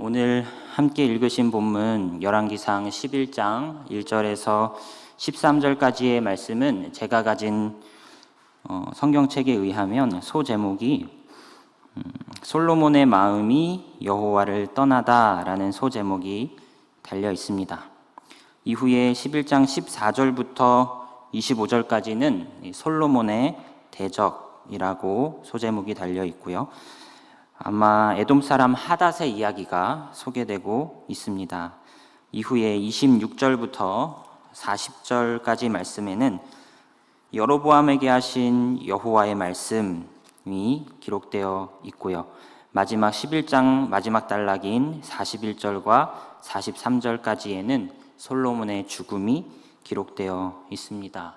오늘 함께 읽으신 본문 열왕기상 11장 1절에서 13절까지의 말씀은 제가 가진 성경책에 의하면 소제목이 솔로몬의 마음이 여호와를 떠나다라는 소제목이 달려 있습니다. 이후에 11장 14절부터 25절까지는 솔로몬의 대적이라고 소제목이 달려 있고요. 아마 에돔 사람 하닷의 이야기가 소개되고 있습니다. 이후에 26절부터 40절까지 말씀에는 여로보암에게 하신 여호와의 말씀이 기록되어 있고요. 마지막 11장 마지막 단락인 41절과 43절까지에는 솔로몬의 죽음이 기록되어 있습니다.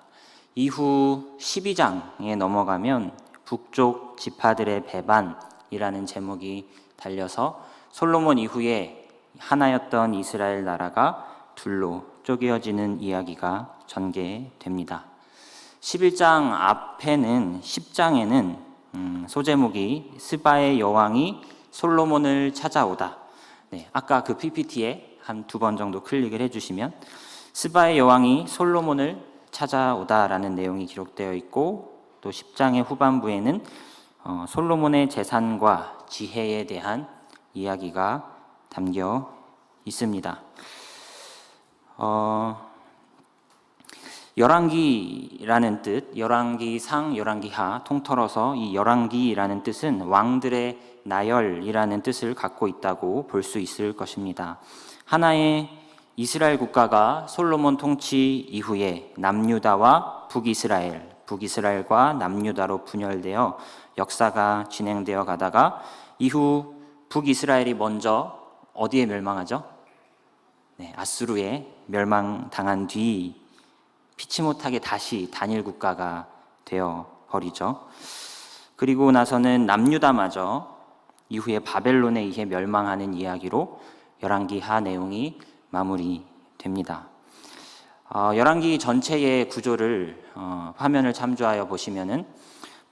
이후 12장에 넘어가면 북쪽 지파들의 배반이라는 제목이 달려서 솔로몬 이후에 하나였던 이스라엘 나라가 둘로 쪼개어지는 이야기가 전개됩니다. 11장 앞에는 10장에는 소제목이 스바의 여왕이 솔로몬을 찾아오다. 아까 그 PPT에 한 2번 정도 클릭을 해주시면 스바의 여왕이 솔로몬을 찾아오다라는 내용이 기록되어 있고, 또 10장의 후반부에는 솔로몬의 재산과 지혜에 대한 이야기가 담겨 있습니다. 열왕기라는 뜻, 열왕기상, 열왕기하 통틀어서 이 열왕기라는 뜻은 왕들의 나열이라는 뜻을 갖고 있다고 볼 수 있을 것입니다. 하나의 이스라엘 국가가 솔로몬 통치 이후에 남유다와 북이스라엘과 남유다로 분열되어 역사가 진행되어 가다가 이후 북이스라엘이 먼저 어디에 멸망하죠? 아수르에 멸망당한 뒤 피치 못하게 다시 단일 국가가 되어 버리죠. 그리고 나서는 남유다마저 이후에 바벨론에 의해 멸망하는 이야기로 열왕기하 내용이 마무리됩니다. 열왕기 전체의 구조를 화면을 참조하여 보시면은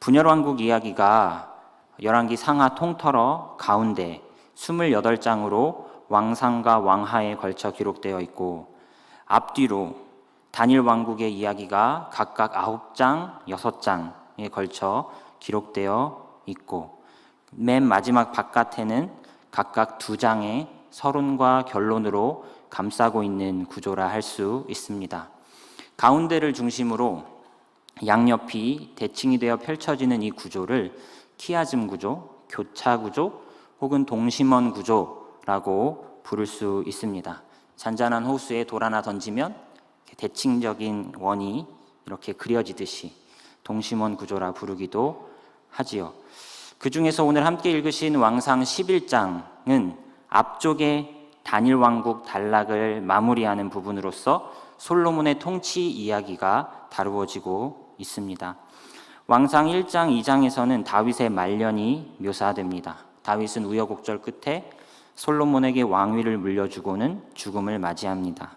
분열왕국 이야기가 열왕기 상하 통틀어 가운데 28장으로 왕상과 왕하에 걸쳐 기록되어 있고, 앞뒤로 단일 왕국의 이야기가 각각 9장, 6장에 걸쳐 기록되어 있고, 맨 마지막 바깥에는 각각 2장의 서론과 결론으로 감싸고 있는 구조라 할 수 있습니다. 가운데를 중심으로 양옆이 대칭이 되어 펼쳐지는 이 구조를 키아즘 구조, 교차 구조 혹은 동심원 구조라고 부를 수 있습니다. 잔잔한 호수에 돌 하나 던지면 대칭적인 원이 이렇게 그려지듯이 동심원 구조라 부르기도 하지요. 그 중에서 오늘 함께 읽으신 왕상 11장은 앞쪽에 단일 왕국 단락을 마무리하는 부분으로서 솔로몬의 통치 이야기가 다루어지고 있습니다. 왕상 1장, 2장에서는 다윗의 말년이 묘사됩니다. 다윗은 우여곡절 끝에 솔로몬에게 왕위를 물려주고는 죽음을 맞이합니다.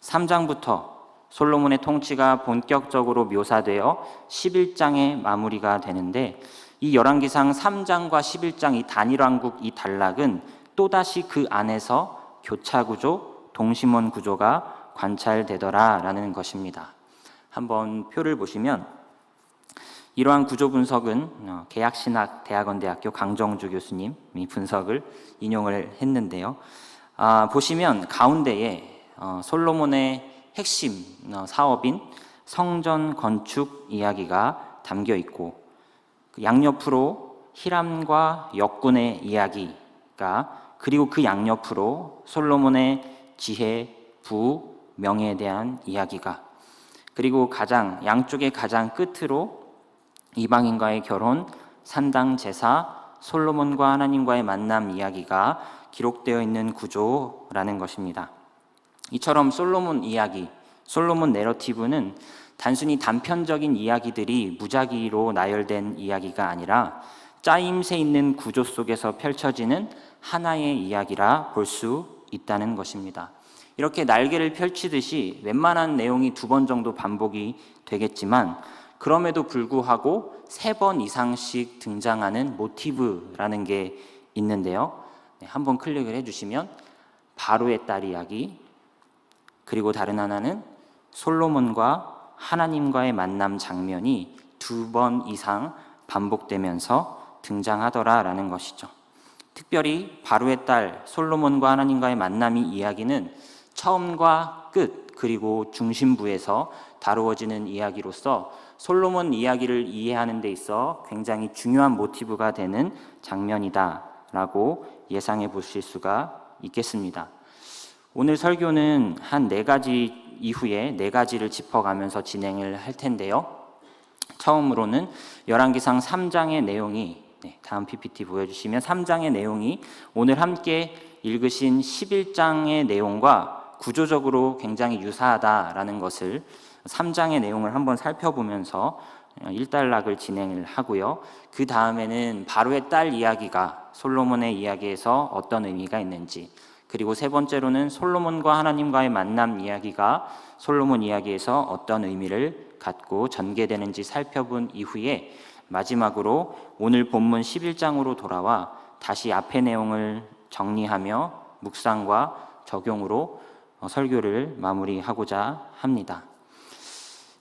3장부터 솔로몬의 통치가 본격적으로 묘사되어 11장에 마무리가 되는데, 이 열왕기상 3장과 11장 이 단일왕국 이 단락은 또다시 그 안에서 교차구조, 동심원 구조가 관찰되더라라는 것입니다. 한번 표를 보시면 이러한 구조 분석은 계약신학대학원대학교 강정주 교수님이 분석을 인용을 했는데요. 보시면 가운데에 솔로몬의 핵심 사업인 성전 건축 이야기가 담겨 있고, 양옆으로 히람과 역군의 이야기가, 그리고 그 양옆으로 솔로몬의 지혜, 부, 명예에 대한 이야기가, 그리고 양쪽의 가장 끝으로 이방인과의 결혼, 산당 제사, 솔로몬과 하나님과의 만남 이야기가 기록되어 있는 구조라는 것입니다. 이처럼 솔로몬 이야기, 솔로몬 내러티브는 단순히 단편적인 이야기들이 무작위로 나열된 이야기가 아니라 짜임새 있는 구조 속에서 펼쳐지는 하나의 이야기라 볼 수 있다는 것입니다. 이렇게 날개를 펼치듯이 웬만한 내용이 2번 정도 반복이 되겠지만, 그럼에도 불구하고 3번 이상씩 등장하는 모티브라는 게 있는데요. 한번 클릭을 해주시면 바로의 딸 이야기, 그리고 다른 하나는 솔로몬과 하나님과의 만남 장면이 2번 이상 반복되면서 등장하더라라는 것이죠. 특별히 바로의 딸 솔로몬과 하나님과의 만남이 이야기는 처음과 끝 그리고 중심부에서 다루어지는 이야기로서 솔로몬 이야기를 이해하는 데 있어 굉장히 중요한 모티브가 되는 장면이다라고 예상해 보실 수가 있겠습니다. 오늘 설교는 한 4가지 이후에 4가지를 짚어가면서 진행을 할 텐데요. 처음으로는 열왕기상 3장의 내용이, 다음 PPT 보여주시면 3장의 내용이 오늘 함께 읽으신 11장의 내용과 구조적으로 굉장히 유사하다라는 것을 3장의 내용을 한번 살펴보면서 일단락을 진행을 하고요. 그 다음에는 바로의 딸 이야기가 솔로몬의 이야기에서 어떤 의미가 있는지, 그리고 세 번째로는 솔로몬과 하나님과의 만남 이야기가 솔로몬 이야기에서 어떤 의미를 갖고 전개되는지 살펴본 이후에 마지막으로 오늘 본문 11장으로 돌아와 다시 앞의 내용을 정리하며 묵상과 적용으로 설교를 마무리하고자 합니다.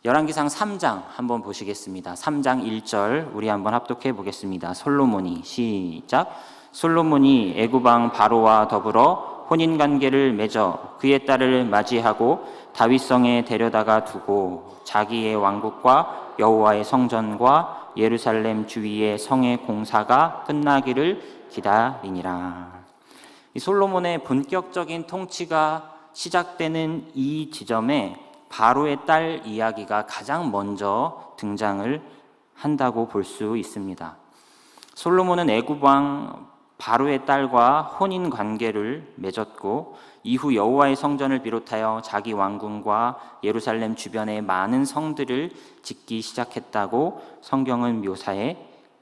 열왕기상 3장 한번 보시겠습니다. 3장 1절 우리 한번 합독해 보겠습니다. 솔로몬이 시작. 솔로몬이 애굽 왕 바로와 더불어 혼인 관계를 맺어 그의 딸을 맞이하고 다윗성에 데려다가 두고 자기의 왕국과 여호와의 성전과 예루살렘 주위의 성의 공사가 끝나기를 기다리니라. 이 솔로몬의 본격적인 통치가 시작되는 이 지점에 바로의 딸 이야기가 가장 먼저 등장을 한다고 볼 수 있습니다. 솔로몬은 애굽 왕 바로의 딸과 혼인 관계를 맺었고 이후 여호와의 성전을 비롯하여 자기 왕궁과 예루살렘 주변의 많은 성들을 짓기 시작했다고 성경은 묘사해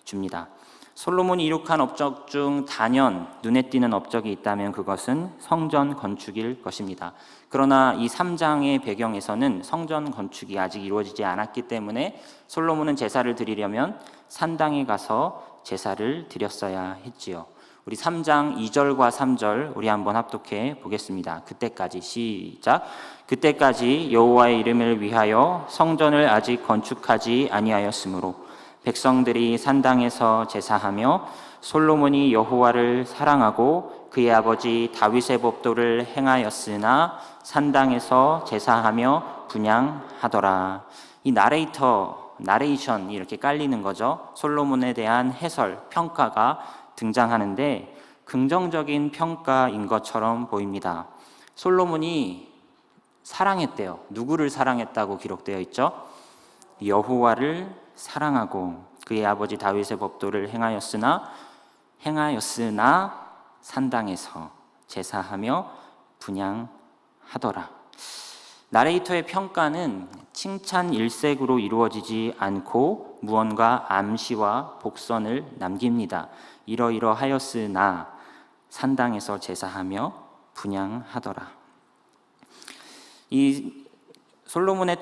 줍니다. 솔로몬이 이룩한 업적 중 단연 눈에 띄는 업적이 있다면 그것은 성전 건축일 것입니다. 그러나 이 3장의 배경에서는 성전 건축이 아직 이루어지지 않았기 때문에 솔로몬은 제사를 드리려면 산당에 가서 제사를 드렸어야 했지요. 우리 3장 2절과 3절 우리 한번 합독해 보겠습니다. 그때까지 시작. 그때까지 여호와의 이름을 위하여 성전을 아직 건축하지 아니하였으므로 백성들이 산당에서 제사하며 솔로몬이 여호와를 사랑하고 그의 아버지 다윗의 법도를 행하였으나 산당에서 제사하며 분향하더라. 이 나레이션이 이렇게 깔리는 거죠. 솔로몬에 대한 해설, 평가가 등장하는데 긍정적인 평가인 것처럼 보입니다. 솔로몬이 사랑했대요. 누구를 사랑했다고 기록되어 있죠? 여호와를 사랑하고 그의 아버지 다윗의 법도를 행하였으나 산당에서 제사하며 분향하더라. 나레이터의 평가는 칭찬 일색으로 이루어지지 않고 무언가 암시와 복선을 남깁니다. 이러이러하였으나 산당에서 제사하며 분향하더라. 이 솔로몬의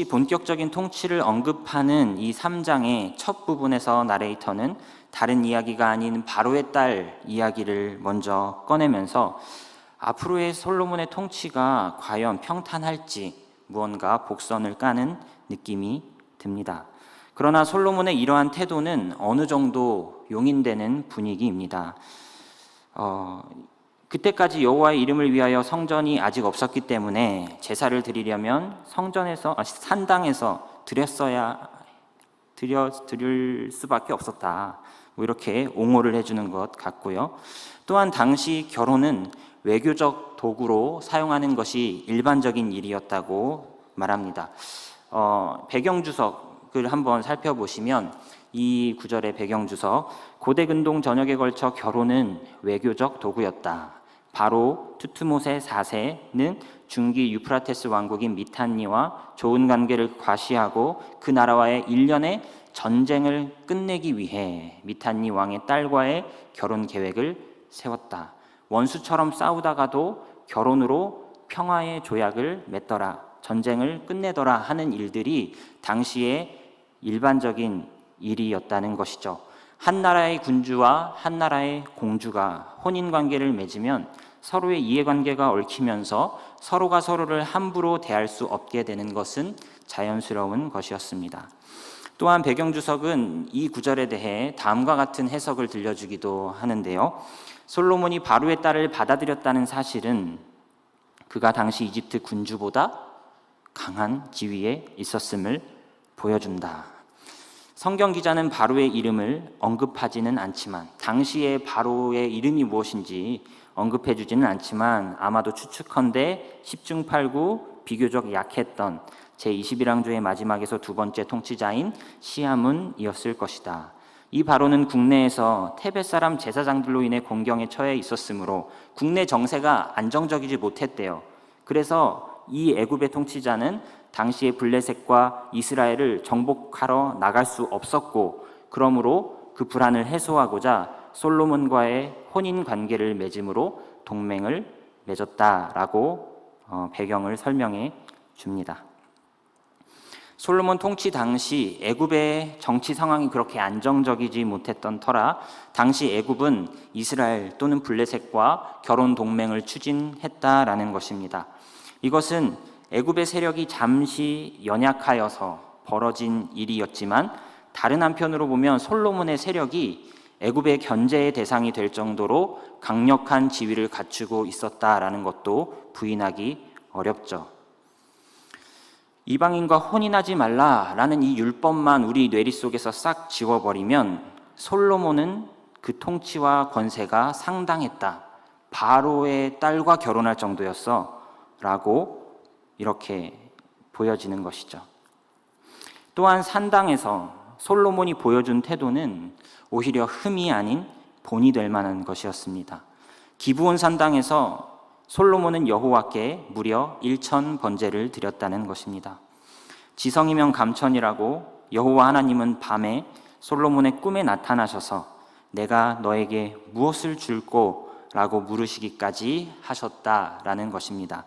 본격적인 통치를 언급하는 이 3장의 첫 부분에서 나레이터는 다른 이야기가 아닌 바로의 딸 이야기를 먼저 꺼내면서 앞으로의 솔로몬의 통치가 과연 평탄할지 무언가 복선을 까는 느낌이 듭니다. 그러나 솔로몬의 이러한 태도는 어느 정도 용인되는 분위기입니다. 그때까지 여호와의 이름을 위하여 성전이 아직 없었기 때문에 제사를 드리려면 산당에서 드릴 수밖에 없었다. 이렇게 옹호를 해주는 것 같고요. 또한 당시 결혼은 외교적 도구로 사용하는 것이 일반적인 일이었다고 말합니다. 배경 주석을 한번 살펴보시면 이 구절의 배경 주석, 고대 근동 전역에 걸쳐 결혼은 외교적 도구였다. 바로 투트모세 4세는 중기 유프라테스 왕국인 미탄니와 좋은 관계를 과시하고 그 나라와의 일련의 전쟁을 끝내기 위해 미탄니 왕의 딸과의 결혼 계획을 세웠다. 원수처럼 싸우다가도 결혼으로 평화의 조약을 맺더라, 전쟁을 끝내더라 하는 일들이 당시에 일반적인 일이었다는 것이죠. 한 나라의 군주와 한 나라의 공주가 혼인 관계를 맺으면 서로의 이해관계가 얽히면서 서로가 서로를 함부로 대할 수 없게 되는 것은 자연스러운 것이었습니다. 또한 배경주석은 이 구절에 대해 다음과 같은 해석을 들려주기도 하는데요. 솔로몬이 바로의 딸을 받아들였다는 사실은 그가 당시 이집트 군주보다 강한 지위에 있었음을 보여준다. 성경 기자는 바로의 이름을 언급하지는 않지만, 당시의 바로의 이름이 무엇인지 언급해주지는 않지만, 아마도 추측컨대 10중 8구 비교적 약했던 제21왕조의 마지막에서 두 번째 통치자인 시아문이었을 것이다. 이 바로는 국내에서 테벳 사람 제사장들로 인해 공경에 처해 있었으므로 국내 정세가 안정적이지 못했대요. 그래서 이 애굽의 통치자는 당시의 블레셋과 이스라엘을 정복하러 나갈 수 없었고, 그러므로 그 불안을 해소하고자 솔로몬과의 혼인 관계를 맺음으로 동맹을 맺었다라고 배경을 설명해 줍니다. 솔로몬 통치 당시 애굽의 정치 상황이 그렇게 안정적이지 못했던 터라 당시 애굽은 이스라엘 또는 블레셋과 결혼 동맹을 추진했다라는 것입니다. 이것은 애굽의 세력이 잠시 연약하여서 벌어진 일이었지만, 다른 한편으로 보면 솔로몬의 세력이 애굽의 견제의 대상이 될 정도로 강력한 지위를 갖추고 있었다라는 것도 부인하기 어렵죠. 이방인과 혼인하지 말라라는 이 율법만 우리 뇌리 속에서 싹 지워버리면 솔로몬은 그 통치와 권세가 상당했다, 바로의 딸과 결혼할 정도였어 라고 이렇게 보여지는 것이죠. 또한 산당에서 솔로몬이 보여준 태도는 오히려 흠이 아닌 본이 될 만한 것이었습니다. 기브온 산당에서 솔로몬은 여호와께 무려 1000번제를 드렸다는 것입니다. 지성이면 감천이라고 여호와 하나님은 밤에 솔로몬의 꿈에 나타나셔서 내가 너에게 무엇을 줄꼬? 라고 물으시기까지 하셨다라는 것입니다.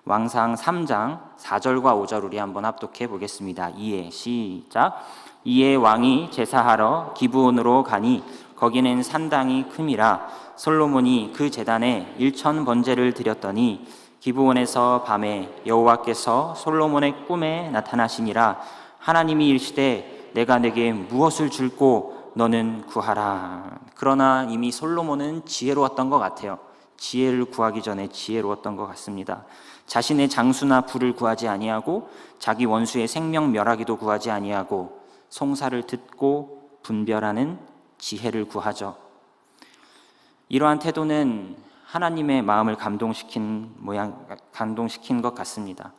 왕상 3장 4절과 5절 우리 한번 합독해 보겠습니다. 이에 시작. 이에 왕이 제사하러 기브온으로 가니 거기는 산당이 큼이라 솔로몬이 그 제단에 1000번제를 드렸더니 기브온에서 밤에 여호와께서 솔로몬의 꿈에 나타나시니라. 하나님이 이르시되 내가 내게 무엇을 줄꼬 너는 구하라. 그러나 이미 솔로몬은 지혜로웠던 것 같아요. 지혜를 구하기 전에 지혜로웠던 것 같습니다. 자신의 장수나 부를 구하지 아니하고 자기 원수의 생명 멸하기도 구하지 아니하고 송사를 듣고 분별하는 지혜를 구하죠. 이러한 태도는 하나님의 마음을 감동시킨 것 같습니다.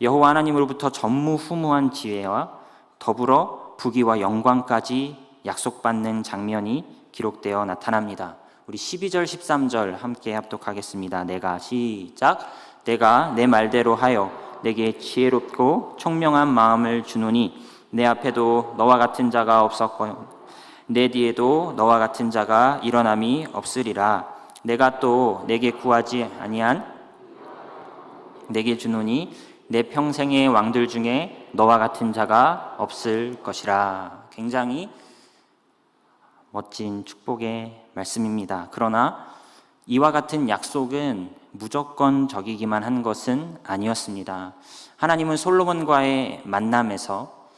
여호와 하나님으로부터 전무후무한 지혜와 더불어 부귀와 영광까지 약속받는 장면이 기록되어 나타납니다. 우리 12절 13절 함께 합독하겠습니다. 내가 시작. 내가 내 말대로 하여 내게 지혜롭고 총명한 마음을 주노니 내 앞에도 너와 같은 자가 없었고 내 뒤에도 너와 같은 자가 일어남이 없으리라. 내가 또 내게 구하지 아니한 내게 주노니 내 평생의 왕들 중에 너와 같은 자가 없을 것이라. 굉장히 멋진 축복의 말씀입니다. 그러나 이와 같은 약속은 무조건적이기만 한 것은 아니었습니다. 하나님은 솔로몬과의 만남에서,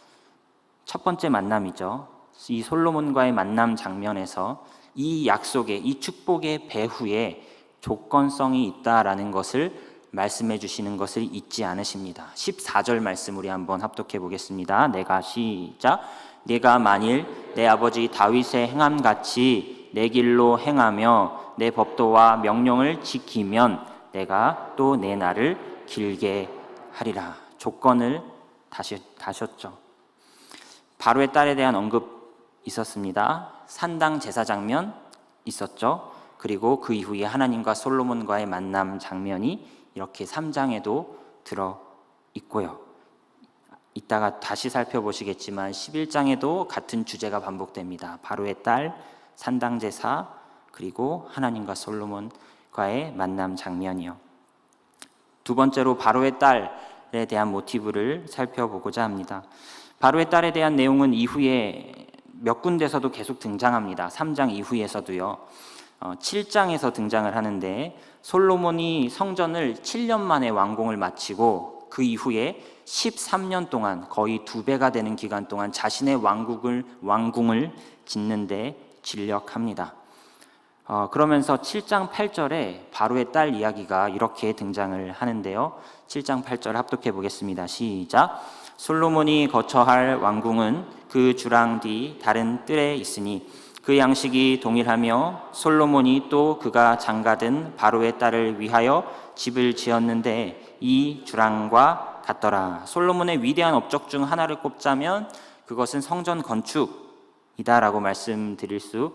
첫 번째 만남이죠, 이 솔로몬과의 만남 장면에서 이 약속의, 이 축복의 배후에 조건성이 있다라는 것을 말씀해 주시는 것을 잊지 않으십니다. 14절 말씀 우리 한번 합독해 보겠습니다. 내가 시작. 내가 만일 내 아버지 다윗의 행함같이 내 길로 행하며 내 법도와 명령을 지키면 내가 또 내 날을 길게 하리라. 조건을 다셨죠. 바로의 딸에 대한 언급 있었습니다. 산당 제사 장면 있었죠. 그리고 그 이후에 하나님과 솔로몬과의 만남 장면이 이렇게 3장에도 들어 있고요. 이따가 다시 살펴보시겠지만 11장에도 같은 주제가 반복됩니다. 바로의 딸, 산당 제사, 그리고 하나님과 솔로몬과의 만남 장면이요. 두 번째로 바로의 딸에 대한 모티브를 살펴보고자 합니다. 바로의 딸에 대한 내용은 이후에 몇 군데서도 계속 등장합니다. 3장 이후에서도요. 7장에서 등장을 하는데 솔로몬이 성전을 7년 만에 완공을 마치고 그 이후에 13년 동안 거의 2배가 되는 기간 동안 자신의 왕궁을 짓는데 진력합니다. 그러면서 7장 8절에 바로의 딸 이야기가 이렇게 등장을 하는데요. 7장 8절 합독해 보겠습니다. 시작. 솔로몬이 거처할 왕궁은 그 주랑 뒤 다른 뜰에 있으니 그 양식이 동일하며 솔로몬이 또 그가 장가든 바로의 딸을 위하여 집을 지었는데 이 주랑과 같더라. 솔로몬의 위대한 업적 중 하나를 꼽자면 그것은 성전 건축이다라고 말씀드릴 수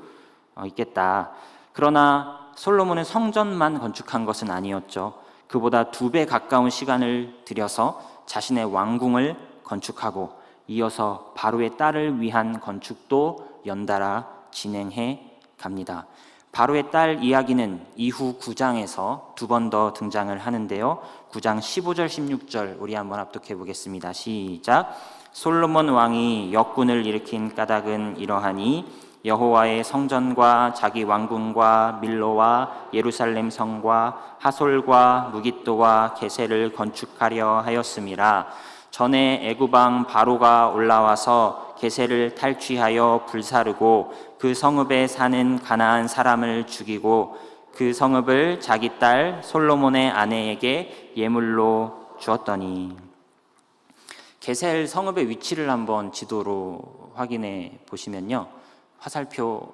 있겠다. 그러나 솔로몬은 성전만 건축한 것은 아니었죠. 그보다 2배 가까운 시간을 들여서 자신의 왕궁을 건축하고 이어서 바로의 딸을 위한 건축도 연달아 진행해 갑니다. 바로의 딸 이야기는 이후 9장에서 2번 더 등장을 하는데요. 9장 15절 16절 우리 한번 합독해 보겠습니다. 시작. 솔로몬 왕이 역군을 일으킨 까닭은 이러하니 여호와의 성전과 자기 왕궁과 밀로와 예루살렘 성과 하솔과 무깃도와 게셀을 건축하려 하였음이라. 전에 애굽 왕 바로가 올라와서 게셀을 탈취하여 불사르고 그 성읍에 사는 가나안 사람을 죽이고 그 성읍을 자기 딸 솔로몬의 아내에게 예물로 주었더니. 게셀 성읍의 위치를 한번 지도로 확인해 보시면요. 화살표,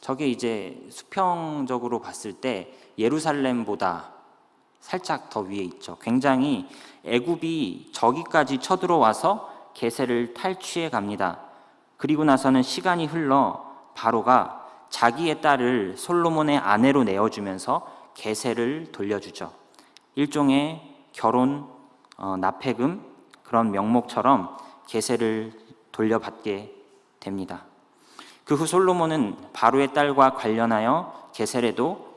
저게 이제 수평적으로 봤을 때 예루살렘보다 살짝 더 위에 있죠. 굉장히 애굽이 저기까지 쳐들어와서 게셀을 탈취해 갑니다. 그리고 나서는 시간이 흘러 바로가 자기의 딸을 솔로몬의 아내로 내어주면서 게셀을 돌려주죠. 일종의 결혼 납폐금 그런 명목처럼 게셀을 돌려받게 됩니다. 그 후 솔로몬은 바로의 딸과 관련하여 게셀에도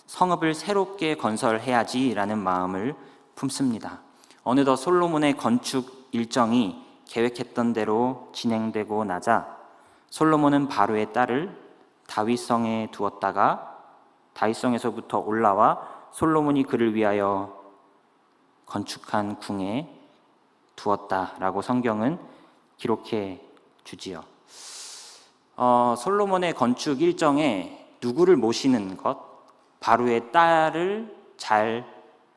성읍을 새롭게 건설해야지라는 마음을 품습니다. 어느덧 솔로몬의 건축 일정이 계획했던 대로 진행되고 나자 솔로몬은 바로의 딸을 다윗성에 두었다가 다윗성에서부터 올라와 솔로몬이 그를 위하여 건축한 궁에 두었다라고 성경은 기록해 주지요. 솔로몬의 건축 일정에 누구를 모시는 것, 바로의 딸을 잘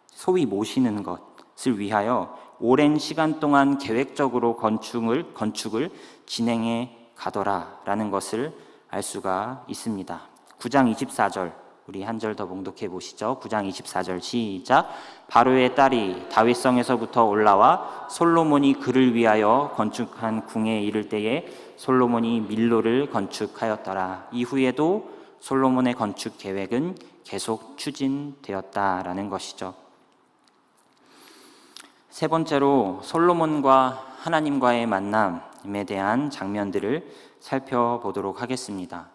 소위 모시는 것을 위하여 오랜 시간 동안 계획적으로 건축을 진행해 가더라라는 것을 알 수가 있습니다. 9장 24절 우리 한 절 더 봉독해 보시죠. 9장 24절 시작. 바로의 딸이 다윗성에서부터 올라와 솔로몬이 그를 위하여 건축한 궁에 이를 때에 솔로몬이 밀로를 건축하였더라. 이후에도 솔로몬의 건축 계획은 계속 추진되었다라는 것이죠. 세 번째로 솔로몬과 하나님과의 만남에 대한 장면들을 살펴보도록 하겠습니다.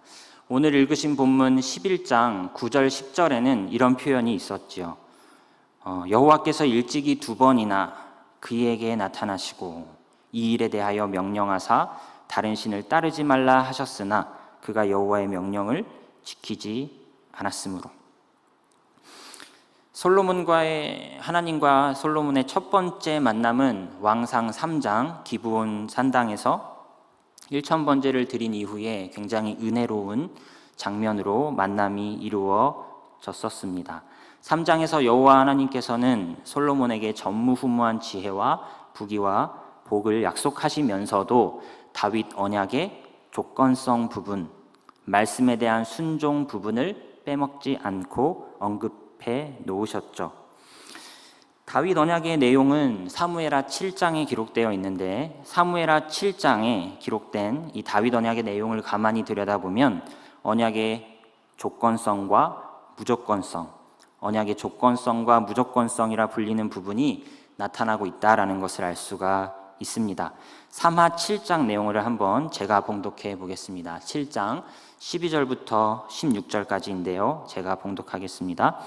오늘 읽으신 본문 11장 9절 10절에는 이런 표현이 있었지요. 여호와께서 일찍이 2번이나 그에게 나타나시고 이 일에 대하여 명령하사 다른 신을 따르지 말라 하셨으나 그가 여호와의 명령을 지키지 않았으므로. 하나님과 솔로몬의 첫 번째 만남은 왕상 3장 기브온 산당에서 1000번제를 드린 이후에 굉장히 은혜로운 장면으로 만남이 이루어졌었습니다. 3장에서 여호와 하나님께서는 솔로몬에게 전무후무한 지혜와 부귀와 복을 약속하시면서도 다윗 언약의 조건성 부분, 말씀에 대한 순종 부분을 빼먹지 않고 언급해 놓으셨죠. 다윗 언약의 내용은 사무엘하 7장에 기록되어 있는데 사무엘하 7장에 기록된 이 다윗 언약의 내용을 가만히 들여다보면 언약의 조건성과 무조건성, 언약의 조건성과 무조건성이라 불리는 부분이 나타나고 있다라는 것을 알 수가 있습니다. 사무하 7장 내용을 한번 제가 봉독해 보겠습니다. 7장 12절부터 16절까지인데요. 제가 봉독하겠습니다.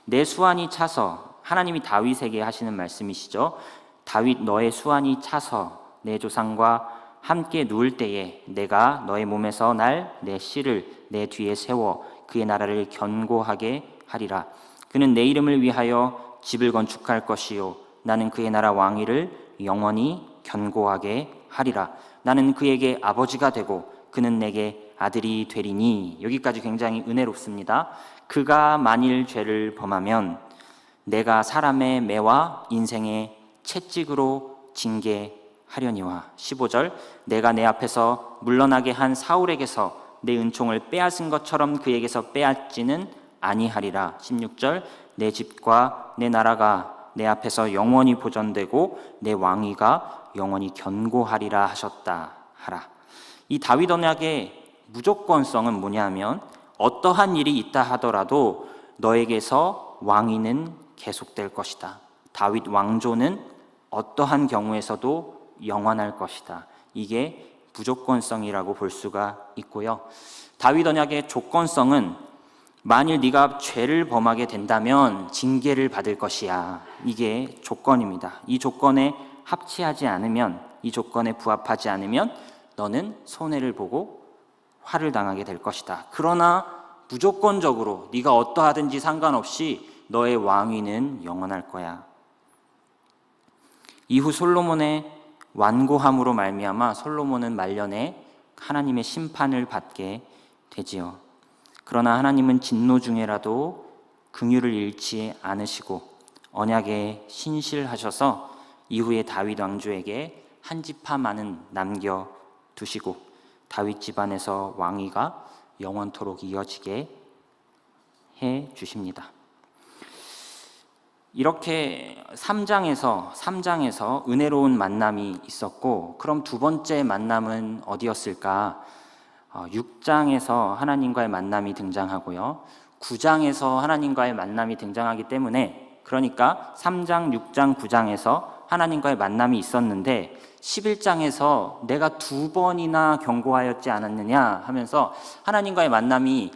내 수완이 차서, 하나님이 다윗에게 하시는 말씀이시죠. 다윗 너의 수완이 차서 내 조상과 함께 누울 때에 내가 너의 몸에서 날 내 씨를 내 뒤에 세워 그의 나라를 견고하게 하리라. 그는 내 이름을 위하여 집을 건축할 것이요 나는 그의 나라 왕위를 영원히 견고하게 하리라. 나는 그에게 아버지가 되고 그는 내게 아들이 되리니. 여기까지 굉장히 은혜롭습니다. 그가 만일 죄를 범하면 내가 사람의 매와 인생의 채찍으로 징계하려니와. 15절 내가 내 앞에서 물러나게 한 사울에게서 내 은총을 빼앗은 것처럼 그에게서 빼앗지는 아니하리라. 16절 내 집과 내 나라가 내 앞에서 영원히 보존되고 내 왕위가 영원히 견고하리라 하셨다 하라. 이 다윗 언약의 무조건성은 뭐냐면 어떠한 일이 있다 하더라도 너에게서 왕위는 계속될 것이다. 다윗 왕조는 어떠한 경우에서도 영원할 것이다. 이게 무조건성이라고 볼 수가 있고요. 다윗 언약의 조건성은 만일 네가 죄를 범하게 된다면 징계를 받을 것이야. 이게 조건입니다. 이 조건에 합치하지 않으면, 이 조건에 부합하지 않으면 너는 손해를 보고 화를 당하게 될 것이다. 그러나 무조건적으로 네가 어떠하든지 상관없이 너의 왕위는 영원할 거야. 이후 솔로몬의 완고함으로 말미암아 솔로몬은 말년에 하나님의 심판을 받게 되지요. 그러나 하나님은 진노 중에라도 긍휼을 잃지 않으시고 언약에 신실하셔서 이후에 다윗 왕조에게 한 지파만은 남겨두시고 다윗 집안에서 왕위가 영원토록 이어지게 해 주십니다. 이렇게 3장에서 은혜로운 만남이 있었고, 그럼 두 번째 만남은 어디였을까? 6장에서 하나님과의 만남이 등장하고요. 9장에서 하나님과의 만남이 등장하기 때문에, 그러니까 3장, 6장, 9장에서 하나님과의 만남이 있었는데 11장에서 내가 두 번이나 경고하였지 않았느냐 하면서 하나님과의 만남이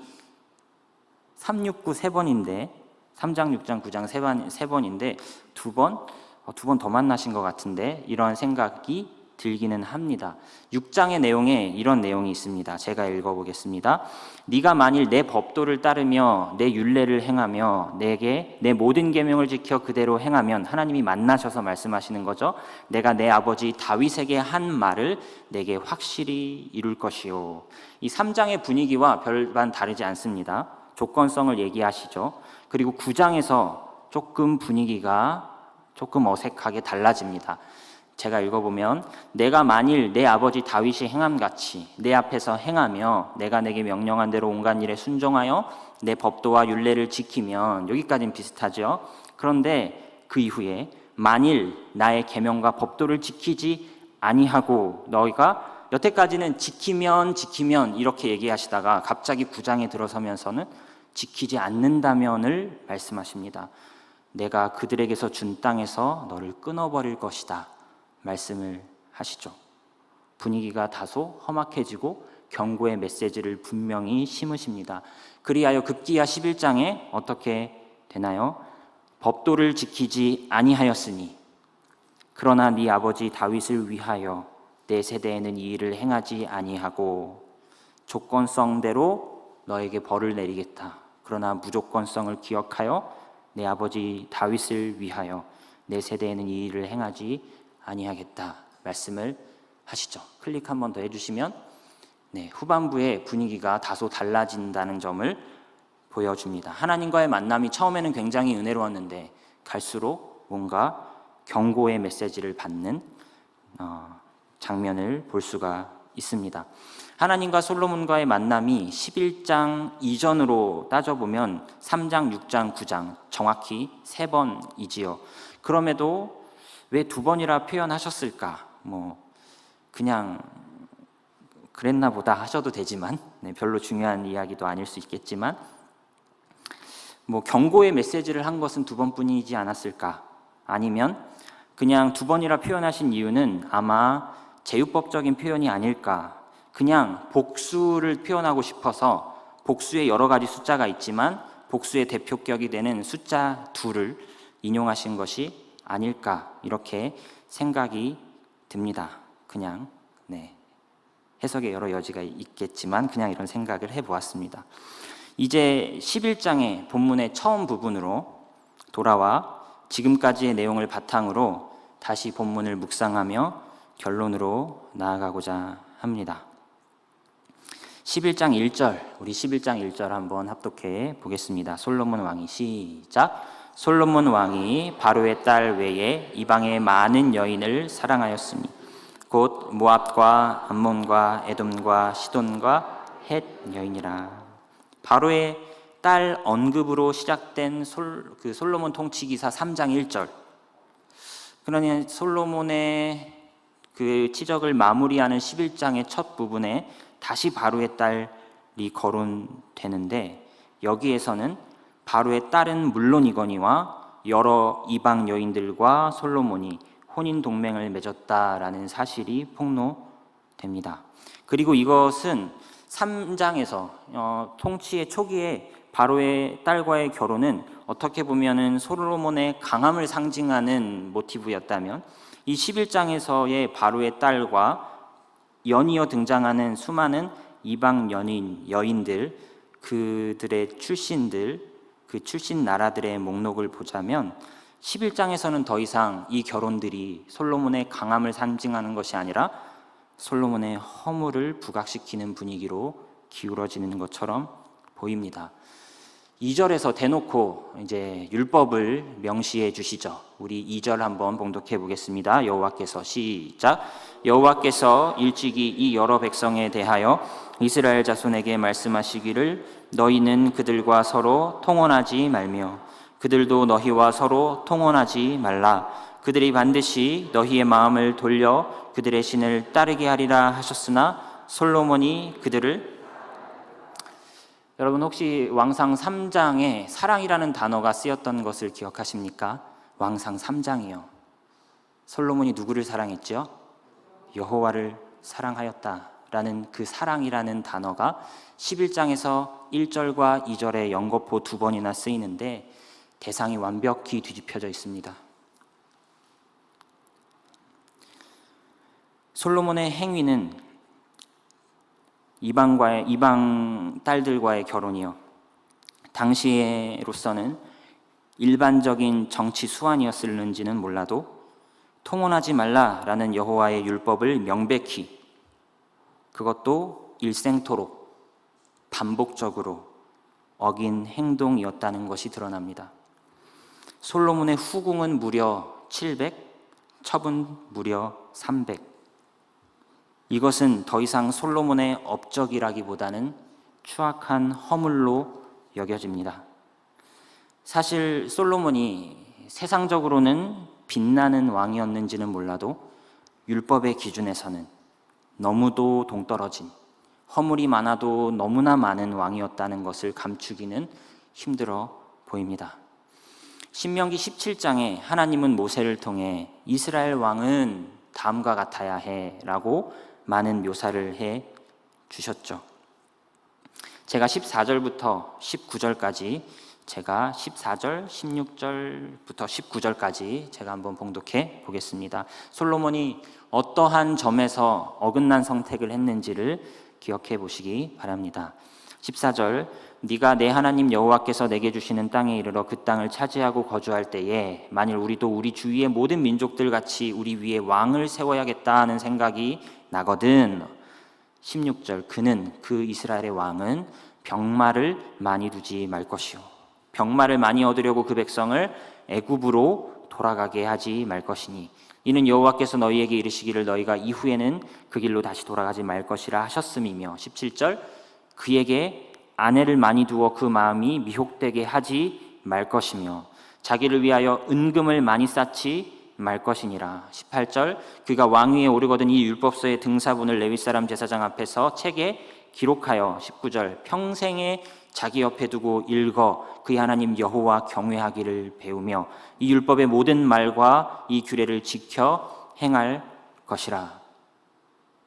3, 6, 9 세 번인데 3장, 6장, 9장 세 번인데 두 번 더 만나신 것 같은데 이런 생각이 들기는 합니다. 6장의 내용에 이런 내용이 있습니다. 제가 읽어보겠습니다. 네가 만일 내 법도를 따르며 내 율례를 행하며 내게 내 모든 계명을 지켜 그대로 행하면, 하나님이 만나셔서 말씀하시는 거죠. 내가 내 아버지 다윗에게 한 말을 내게 확실히 이룰 것이요. 이 3장의 분위기와 별반 다르지 않습니다. 조건성을 얘기하시죠. 그리고 9장에서 조금 분위기가 조금 어색하게 달라집니다. 제가 읽어보면 내가 만일 내 아버지 다윗이 행함같이 내 앞에서 행하며 내가 내게 명령한 대로 온갖 일에 순종하여 내 법도와 율례를 지키면, 여기까지는 비슷하죠. 그런데 그 이후에 만일 나의 계명과 법도를 지키지 아니하고, 너희가 여태까지는 지키면 이렇게 얘기하시다가 갑자기 9장에 들어서면서는 지키지 않는다면을 말씀하십니다. 내가 그들에게서 준 땅에서 너를 끊어버릴 것이다 말씀을 하시죠. 분위기가 다소 험악해지고 경고의 메시지를 분명히 심으십니다. 그리하여 급기야 11장에 어떻게 되나요? 법도를 지키지 아니하였으니 그러나 네 아버지 다윗을 위하여 내 세대에는 이 일을 행하지 아니하고, 조건성대로 너에게 벌을 내리겠다. 그러나 무조건성을 기억하여 내 아버지 다윗을 위하여 내 세대에는 이 일을 행하지 아니하겠다 말씀을 하시죠. 클릭 한 번 더 해주시면 후반부의 분위기가 다소 달라진다는 점을 보여줍니다. 하나님과의 만남이 처음에는 굉장히 은혜로웠는데 갈수록 뭔가 경고의 메시지를 받는 장면을 볼 수가 있습니다. 하나님과 솔로몬과의 만남이 11장 이전으로 따져보면 3장, 6장, 9장 정확히 3번이지요. 그럼에도 왜 2번이라 표현하셨을까? 그냥 그랬나 보다 하셔도 되지만 별로 중요한 이야기도 아닐 수 있겠지만 경고의 메시지를 한 것은 2번뿐이지 않았을까? 아니면 그냥 2번이라 표현하신 이유는 아마 제휴법적인 표현이 아닐까? 그냥 복수를 표현하고 싶어서 복수에 여러 가지 숫자가 있지만 복수의 대표격이 되는 숫자 2를 인용하신 것이 아닐까? 이렇게 생각이 듭니다. 그냥 해석의 여러 여지가 있겠지만 그냥 이런 생각을 해보았습니다. 이제 11장의 본문의 처음 부분으로 돌아와 지금까지의 내용을 바탕으로 다시 본문을 묵상하며 결론으로 나아가고자 합니다. 11장 1절, 우리 11장 1절 한번 합독해 보겠습니다. 솔로몬 왕이 시작. 솔로몬 왕이 바로의 딸 외에 이방의 많은 여인을 사랑하였으니 곧 모압과 암몬과 에돔과 시돈과 헷 여인이라. 바로의 딸 언급으로 시작된 솔로몬 통치기사 3장 1절. 그러니 솔로몬의 그 치적을 마무리하는 11장의 첫 부분에 다시 바로의 딸이 거론되는데, 여기에서는 바로의 딸은 물론이거니와 여러 이방 여인들과 솔로몬이 혼인 동맹을 맺었다라는 사실이 폭로됩니다. 그리고 이것은 3장에서 통치의 초기에 바로의 딸과의 결혼은 어떻게 보면은 솔로몬의 강함을 상징하는 모티브였다면, 이 11장에서의 바로의 딸과 연이어 등장하는 수많은 이방 여인들, 그들의 출신들, 그 출신 나라들의 목록을 보자면 11장에서는 더 이상 이 결혼들이 솔로몬의 강함을 상징하는 것이 아니라 솔로몬의 허물을 부각시키는 분위기로 기울어지는 것처럼 보입니다. 2절에서 대놓고 이제 율법을 명시해 주시죠. 우리 2절 한번 봉독해 보겠습니다. 여호와께서 시작. 여호와께서 일찍이 이 여러 백성에 대하여 이스라엘 자손에게 말씀하시기를 너희는 그들과 서로 통혼하지 말며 그들도 너희와 서로 통혼하지 말라. 그들이 반드시 너희의 마음을 돌려 그들의 신을 따르게 하리라 하셨으나 솔로몬이 그들을. 여러분 혹시 왕상 3장에 사랑이라는 단어가 쓰였던 것을 기억하십니까? 왕상 3장이요. 솔로몬이 누구를 사랑했죠? 여호와를 사랑하였다라는 그 사랑이라는 단어가 11장에서 1절과 2절에 연거푸 2번이나 쓰이는데 대상이 완벽히 뒤집혀져 있습니다. 솔로몬의 행위는 이방 딸들과의 결혼이요, 당시로서는 일반적인 정치 수완이었을는지는 몰라도 통혼하지 말라라는 여호와의 율법을 명백히, 그것도 일생토록 반복적으로 어긴 행동이었다는 것이 드러납니다. 솔로몬의 후궁은 무려 700, 첩은 무려 300. 이것은 더 이상 솔로몬의 업적이라기보다는 추악한 허물로 여겨집니다. 사실 솔로몬이 세상적으로는 빛나는 왕이었는지는 몰라도 율법의 기준에서는 너무도 동떨어진, 허물이 많아도 너무나 많은 왕이었다는 것을 감추기는 힘들어 보입니다. 신명기 17장에 하나님은 모세를 통해 이스라엘 왕은 다음과 같아야 해라고 많은 묘사를 해 주셨죠. 제가 14절부터 19절까지, 제가 14절, 16절부터 19절까지 제가 한번 봉독해 보겠습니다. 솔로몬이 어떠한 점에서 어긋난 선택을 했는지를 기억해 보시기 바랍니다. 14절, 네가 내 하나님 여호와께서 내게 주시는 땅에 이르러 그 땅을 차지하고 거주할 때에 만일 우리도 우리 주위의 모든 민족들 같이 우리 위에 왕을 세워야겠다 하는 생각이 나거든. 16절, 그는 그 이스라엘의 왕은 병마를 많이 두지 말 것이요 병마를 많이 얻으려고 그 백성을 애굽으로 돌아가게 하지 말 것이니 이는 여호와께서 너희에게 이르시기를 너희가 이후에는 그 길로 다시 돌아가지 말 것이라 하셨음이며 17절, 그에게 아내를 많이 두어 그 마음이 미혹되게 하지 말 것이며 자기를 위하여 은금을 많이 쌓지 말 것이니라. 18절, 그가 왕위에 오르거든 이 율법서의 등사본을 레위 사람 제사장 앞에서 책에 기록하여 19절, 평생에 자기 옆에 두고 읽어 그의 하나님 여호와 경외하기를 배우며 이 율법의 모든 말과 이 규례를 지켜 행할 것이라.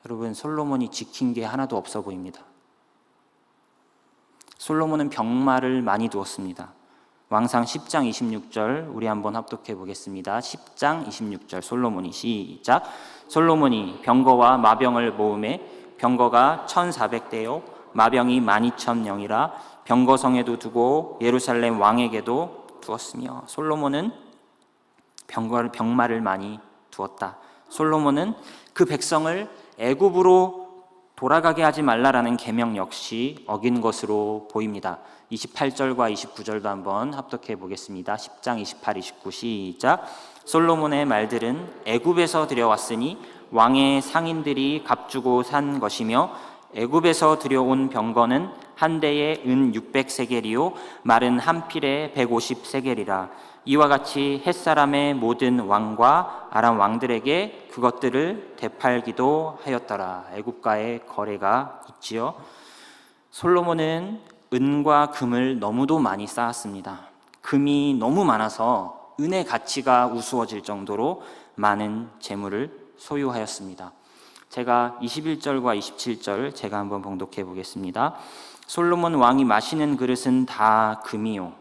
여러분, 솔로몬이 지킨 게 하나도 없어 보입니다. 솔로몬은 병마를 많이 두었습니다. 왕상 10장 26절 우리 한번 합독해 보겠습니다. 10장 26절 솔로몬이 시작. 솔로몬이 병거와 마병을 모음에 병거가 1,400대요 마병이 12,000명이라 병거성에도 두고 예루살렘 왕에게도 두었으며 솔로몬은 병마를 많이 두었다. 솔로몬은 그 백성을 애굽으로 돌아가게 하지 말라라는 계명 역시 어긴 것으로 보입니다. 28절과 29절도 한번 합독해 보겠습니다. 10장 28, 29 시작. 솔로몬의 말들은 애굽에서 들여왔으니 왕의 상인들이 값주고 산 것이며 애굽에서 들여온 병거는 한 대에 은 600세겔이요 말은 한 필에 150세겔이라. 이와 같이 햇사람의 모든 왕과 아람 왕들에게 그것들을 되팔기도 하였더라. 애굽과의 거래가 있지요. 솔로몬은 은과 금을 너무도 많이 쌓았습니다. 금이 너무 많아서 은의 가치가 우스워질 정도로 많은 재물을 소유하였습니다. 제가 21절과 27절 제가 한번 봉독해 보겠습니다. 솔로몬 왕이 마시는 그릇은 다 금이요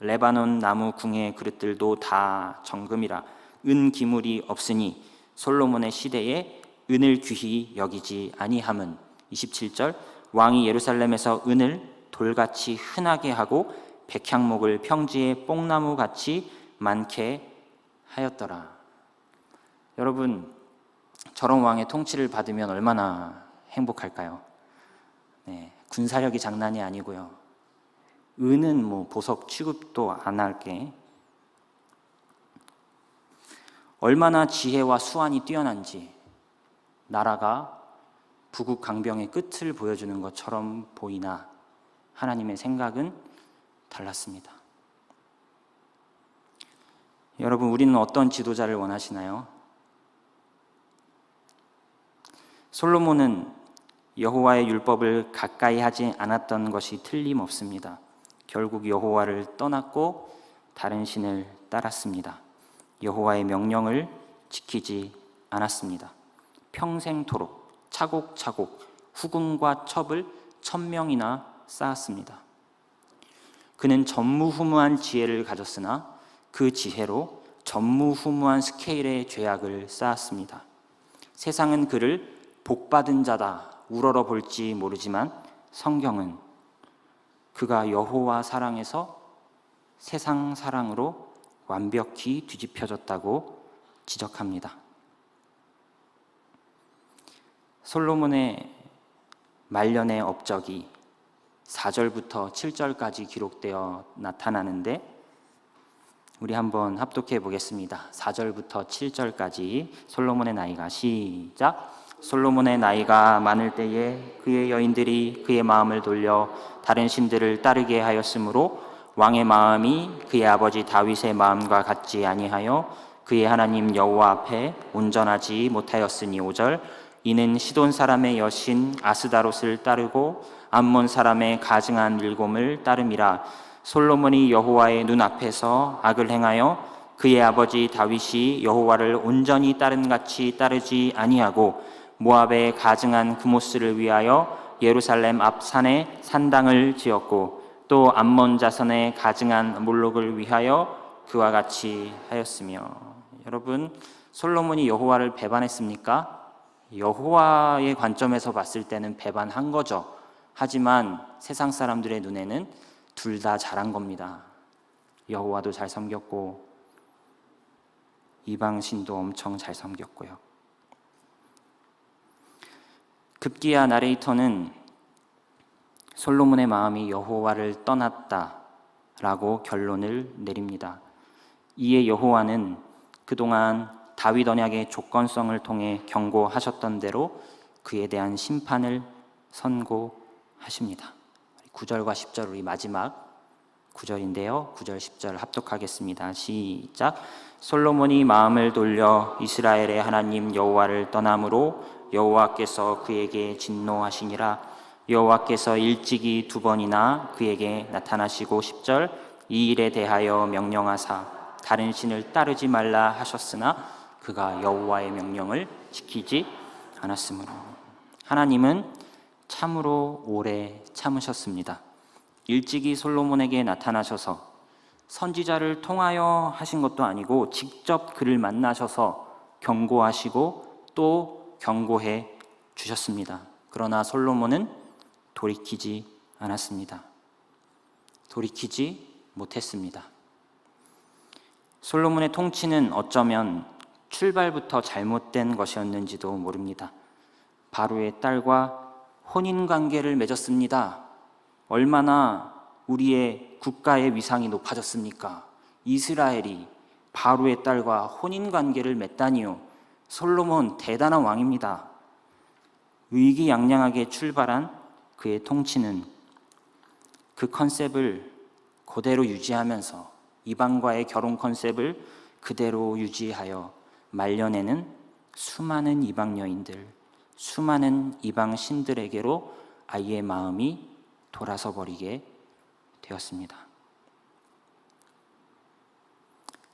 레바논 나무 궁의 그릇들도 다 정금이라. 은 기물이 없으니 솔로몬의 시대에 은을 귀히 여기지 아니함은. 27절 왕이 예루살렘에서 은을 돌같이 흔하게 하고 백향목을 평지에 뽕나무같이 많게 하였더라. 여러분, 저런 왕의 통치를 받으면 얼마나 행복할까요? 네, 군사력이 장난이 아니고요. 은은 보석 취급도 안 할게. 얼마나 지혜와 수완이 뛰어난지 나라가 북극 강병의 끝을 보여주는 것처럼 보이나 하나님의 생각은 달랐습니다. 여러분, 우리는 어떤 지도자를 원하시나요? 솔로몬은 여호와의 율법을 가까이 하지 않았던 것이 틀림없습니다. 결국 여호와를 떠났고 다른 신을 따랐습니다. 여호와의 명령을 지키지 않았습니다. 평생토록 차곡차곡 후궁과 첩을 1,000명이나 쌓았습니다. 그는 전무후무한 지혜를 가졌으나 그 지혜로 전무후무한 스케일의 죄악을 쌓았습니다. 세상은 그를 복받은 자다 우러러 볼지 모르지만 성경은 그가 여호와 사랑에서 세상 사랑으로 완벽히 뒤집혀졌다고 지적합니다. 솔로몬의 말년의 업적이 4절부터 7절까지 기록되어 나타나는데 우리 한번 합독해 보겠습니다. 4절부터 7절까지 솔로몬의 나이가 시작. 솔로몬의 나이가 많을 때에 그의 여인들이 그의 마음을 돌려 다른 신들을 따르게 하였으므로 왕의 마음이 그의 아버지 다윗의 마음과 같지 아니하여 그의 하나님 여호와 앞에 온전하지 못하였으니 5절. 이는 시돈 사람의 여신 아스다롯을 따르고 암몬 사람의 가증한 일곰을 따름이라. 솔로몬이 여호와의 눈앞에서 악을 행하여 그의 아버지 다윗이 여호와를 온전히 따름같이 따르지 아니하고 모압의 가증한 그모스를 위하여 예루살렘 앞 산에 산당을 지었고 또 암몬 자손의 가증한 몰록을 위하여 그와 같이 하였으며. 여러분, 솔로몬이 여호와를 배반했습니까? 여호와의 관점에서 봤을 때는 배반한 거죠. 하지만 세상 사람들의 눈에는 둘 다 잘한 겁니다. 여호와도 잘 섬겼고 이방신도 엄청 잘 섬겼고요. 급기야 나레이터는 솔로몬의 마음이 여호와를 떠났다라고 결론을 내립니다. 이에 여호와는 그동안 다윗 언약의 조건성을 통해 경고하셨던 대로 그에 대한 심판을 선고하십니다. 9절과 10절 우리 마지막 9절인데요. 9절 10절 합독하겠습니다. 시작. 솔로몬이 마음을 돌려 이스라엘의 하나님 여호와를 떠남으로 여호와께서 그에게 진노하시니라. 여호와께서 일찍이 2번이나 그에게 나타나시고 10절. 이 일에 대하여 명령하사 다른 신을 따르지 말라 하셨으나 그가 여호와의 명령을 지키지 않았으므로. 하나님은 참으로 오래 참으셨습니다. 일찍이 솔로몬에게 나타나셔서 선지자를 통하여 하신 것도 아니고 직접 그를 만나셔서 경고하시고 또 경고해 주셨습니다. 그러나 솔로몬은 돌이키지 않았습니다. 돌이키지 못했습니다. 솔로몬의 통치는 어쩌면 출발부터 잘못된 것이었는지도 모릅니다. 바로의 딸과 혼인관계를 맺었습니다. 얼마나 우리의 국가의 위상이 높아졌습니까? 이스라엘이 바로의 딸과 혼인관계를 맺다니요. 솔로몬 대단한 왕입니다. 의기양양하게 출발한 그의 통치는 그 컨셉을 그대로 유지하면서 이방과의 결혼 컨셉을 그대로 유지하여 말년에는 수많은 이방 여인들, 수많은 이방 신들에게로 아이의 마음이 돌아서 버리게 되었습니다.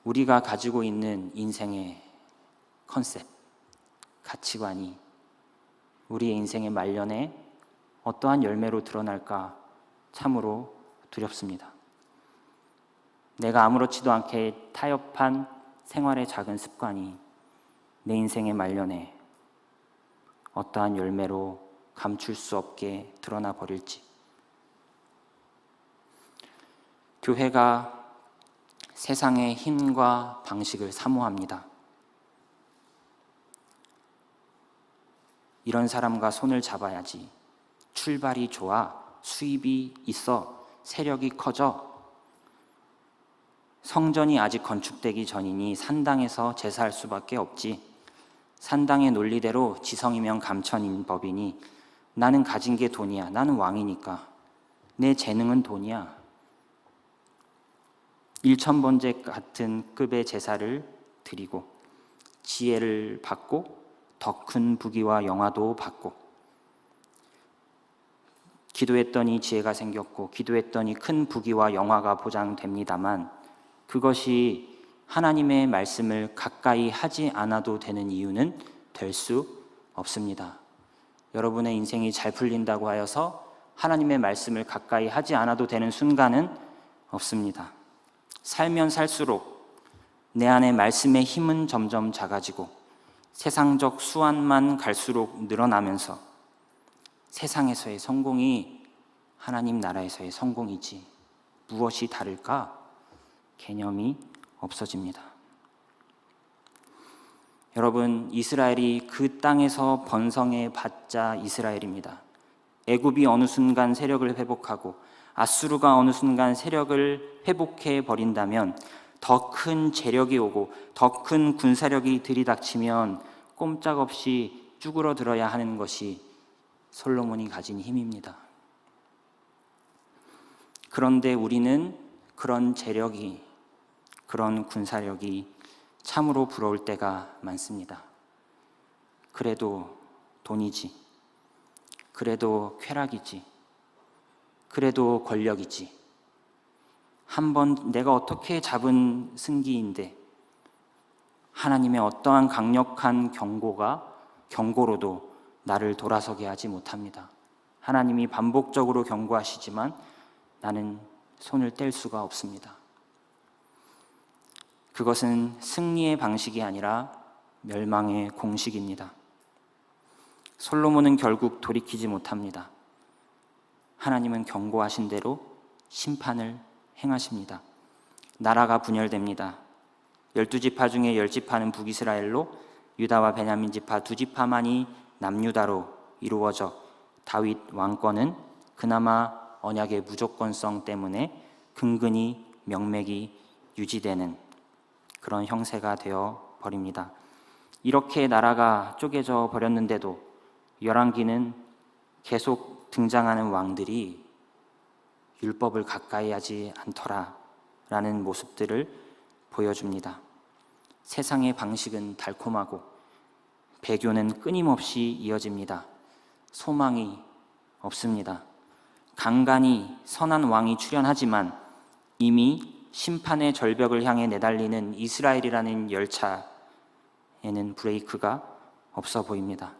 우리가 가지고 있는 인생의 컨셉, 가치관이 우리의 인생의 말년에 어떠한 열매로 드러날까 참으로 두렵습니다. 내가 아무렇지도 않게 타협한 생활의 작은 습관이 내 인생의 말년에 어떠한 열매로 감출 수 없게 드러나 버릴지. 교회가 세상의 힘과 방식을 사모합니다. 이런 사람과 손을 잡아야지. 출발이 좋아, 수입이 있어, 세력이 커져. 성전이 아직 건축되기 전이니 산당에서 제사할 수밖에 없지. 산당의 논리대로 지성이면 감천인 법이니 나는 가진 게 돈이야. 나는 왕이니까. 내 재능은 돈이야. 일천번제 같은 급의 제사를 드리고 지혜를 받고 더 큰 부귀와 영화도 받고 기도했더니 지혜가 생겼고 기도했더니 큰 부귀와 영화가 보장됩니다만 그것이 하나님의 말씀을 가까이 하지 않아도 되는 이유는 될 수 없습니다. 여러분의 인생이 잘 풀린다고 하여서 하나님의 말씀을 가까이 하지 않아도 되는 순간은 없습니다. 살면 살수록 내 안에 말씀의 힘은 점점 작아지고 세상적 수완만 갈수록 늘어나면서 세상에서의 성공이 하나님 나라에서의 성공이지 무엇이 다를까? 개념이 없어집니다. 여러분, 이스라엘이 그 땅에서 번성해 봤자 이스라엘입니다. 애굽이 어느 순간 세력을 회복하고 아수르가 어느 순간 세력을 회복해 버린다면 더 큰 재력이 오고 더 큰 군사력이 들이닥치면 꼼짝없이 쭈그러들어야 하는 것이 솔로몬이 가진 힘입니다. 그런데 우리는 그런 재력이, 그런 군사력이 참으로 부러울 때가 많습니다. 그래도 돈이지, 그래도 쾌락이지, 그래도 권력이지. 한번 내가 어떻게 잡은 승기인데 하나님의 어떠한 강력한 경고로도 나를 돌아서게 하지 못합니다. 하나님이 반복적으로 경고하시지만 나는 손을 뗄 수가 없습니다. 그것은 승리의 방식이 아니라 멸망의 공식입니다. 솔로몬은 결국 돌이키지 못합니다. 하나님은 경고하신 대로 심판을 행하십니다. 나라가 분열됩니다. 12지파 중에 10지파는 북이스라엘로 유다와 베냐민 지파 2지파만이 남유다로 이루어져 다윗 왕권은 그나마 언약의 무조건성 때문에 근근히 명맥이 유지되는 그런 형세가 되어 버립니다. 이렇게 나라가 쪼개져 버렸는데도 열왕기는 계속 등장하는 왕들이 율법을 가까이 하지 않더라라는 모습들을 보여줍니다. 세상의 방식은 달콤하고 배교는 끊임없이 이어집니다. 소망이 없습니다. 간간히 선한 왕이 출현하지만 이미 심판의 절벽을 향해 내달리는 이스라엘이라는 열차에는 브레이크가 없어 보입니다.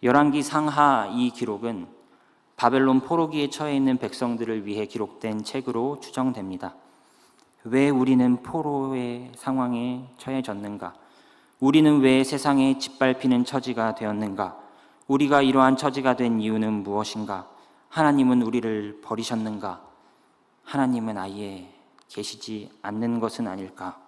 열왕기 상하 이 기록은 바벨론 포로기에 처해 있는 백성들을 위해 기록된 책으로 추정됩니다. 왜 우리는 포로의 상황에 처해졌는가? 우리는 왜 세상에 짓밟히는 처지가 되었는가? 우리가 이러한 처지가 된 이유는 무엇인가? 하나님은 우리를 버리셨는가? 하나님은 아예 계시지 않는 것은 아닐까?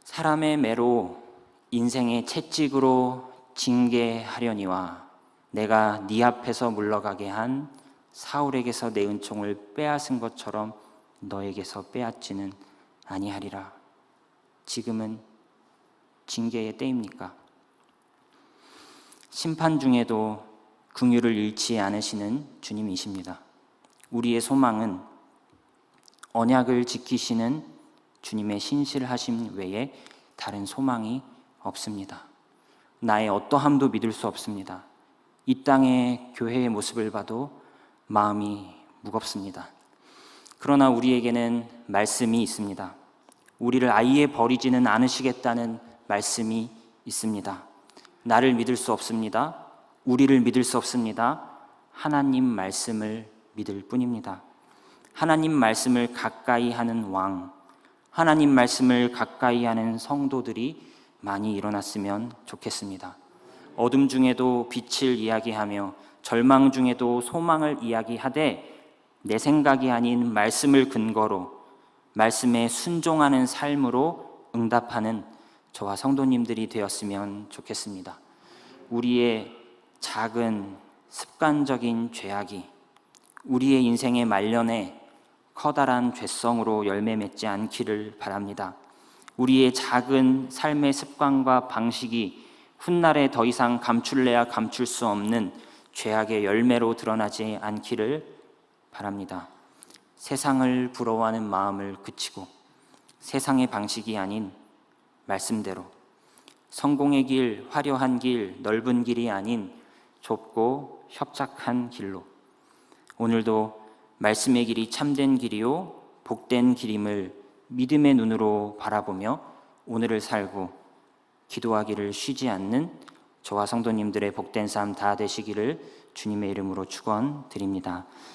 사람의 매로 인생의 채찍으로 징계하려니와 내가 네 앞에서 물러가게 한 사울에게서 내 은총을 빼앗은 것처럼 너에게서 빼앗지는 아니하리라. 지금은 징계의 때입니까? 심판 중에도 긍휼을 잃지 않으시는 주님이십니다. 우리의 소망은 언약을 지키시는 주님의 신실하심 외에 다른 소망이 없습니다. 나의 어떠함도 믿을 수 없습니다. 이 땅의 교회의 모습을 봐도 마음이 무겁습니다. 그러나 우리에게는 말씀이 있습니다. 우리를 아예 버리지는 않으시겠다는 말씀이 있습니다. 나를 믿을 수 없습니다. 우리를 믿을 수 없습니다. 하나님 말씀을 믿을 뿐입니다. 하나님 말씀을 가까이 하는 왕, 하나님 말씀을 가까이 하는 성도들이 많이 일어났으면 좋겠습니다. 어둠 중에도 빛을 이야기하며 절망 중에도 소망을 이야기하되 내 생각이 아닌 말씀을 근거로 말씀에 순종하는 삶으로 응답하는 저와 성도님들이 되었으면 좋겠습니다. 우리의 작은 습관적인 죄악이 우리의 인생의 말년에 커다란 죄성으로 열매 맺지 않기를 바랍니다. 우리의 작은 삶의 습관과 방식이 훗날에 더 이상 감출래야 감출 수 없는 죄악의 열매로 드러나지 않기를 바랍니다. 세상을 부러워하는 마음을 그치고 세상의 방식이 아닌 말씀대로 성공의 길, 화려한 길, 넓은 길이 아닌 좁고 협착한 길로 오늘도 말씀의 길이 참된 길이요 복된 길임을 믿음의 눈으로 바라보며 오늘을 살고 기도하기를 쉬지 않는 저와 성도님들의 복된 삶 다 되시기를 주님의 이름으로 축원드립니다.